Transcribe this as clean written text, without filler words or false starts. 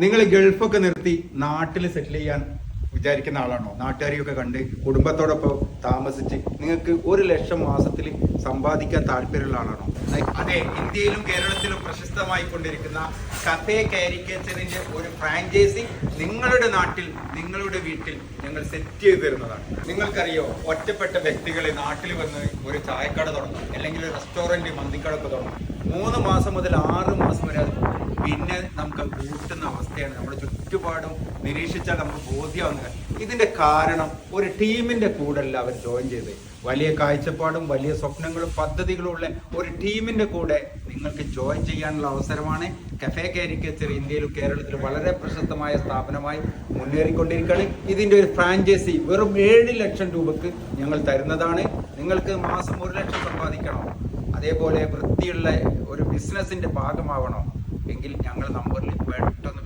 നിങ്ങൾ ഗൾഫൊക്കെ നിർത്തി നാട്ടിൽ സെറ്റിൽ ചെയ്യാൻ വിചാരിക്കുന്ന ആളാണോ? നാട്ടുകാരെയൊക്കെ കണ്ട് കുടുംബത്തോടൊപ്പം താമസിച്ച് നിങ്ങൾക്ക് 1 ലക്ഷം മാസത്തിൽ സമ്പാദിക്കാൻ താല്പര്യമുള്ള ആളാണോ? അതെ, ഇന്ത്യയിലും കേരളത്തിലും പ്രശസ്തമായി കൊണ്ടിരിക്കുന്ന കഫേ കാരിക്കേച്ചറിന്റെ ഒരു ഫ്രാഞ്ചൈസി നിങ്ങളുടെ നാട്ടിൽ, നിങ്ങളുടെ വീട്ടിൽ ഞങ്ങൾ സെറ്റ് ചെയ്ത് തരുന്നതാണ്. നിങ്ങൾക്കറിയോ, ഒറ്റപ്പെട്ട വ്യക്തികളെ നാട്ടിൽ വന്ന് ഒരു ചായക്കട തുടങ്ങും, അല്ലെങ്കിൽ ഒരു റെസ്റ്റോറന്റ്, മന്തിക്കടൊക്കെ തുടങ്ങും. 3 മാസം മുതൽ 6 മാസം വരെ അത് പിന്നെ നമുക്ക് കൂട്ടുന്ന അവസ്ഥയാണ്. നമ്മുടെ ചുറ്റുപാടും നിരീക്ഷിച്ചാൽ നമുക്ക് ബോധ്യമാവുന്നത്. ഇതിന്റെ കാരണം ഒരു ടീമിന്റെ കൂടെയല്ല അവർ ജോയിൻ ചെയ്ത്. വലിയ കാഴ്ചപ്പാടും വലിയ സ്വപ്നങ്ങളും പദ്ധതികളും ഉള്ള ഒരു ടീമിന്റെ കൂടെ നിങ്ങൾക്ക് ജോയിൻ ചെയ്യാനുള്ള അവസരമാണ്. കഫേ കാരിക്കേച്ചർ ഇന്ത്യയിലും കേരളത്തിലും വളരെ പ്രശസ്തമായ സ്ഥാപനമായി മുന്നേറിക്കൊണ്ടിരിക്കുകയാണ്. ഇതിന്റെ ഒരു ഫ്രാഞ്ചൈസി വെറും 7 ലക്ഷം രൂപക്ക് ഞങ്ങൾ തരുന്നതാണ്. നിങ്ങൾക്ക് മാസം 1 ലക്ഷം സമ്പാദിക്കണോ? അതേപോലെ വൃത്തിയുള്ള ഒരു ബിസിനസിന്റെ ഭാഗമാവണോ എങ്കിൽ ഞങ്ങൾ നമ്പറിൽ പെട്ടെന്ന്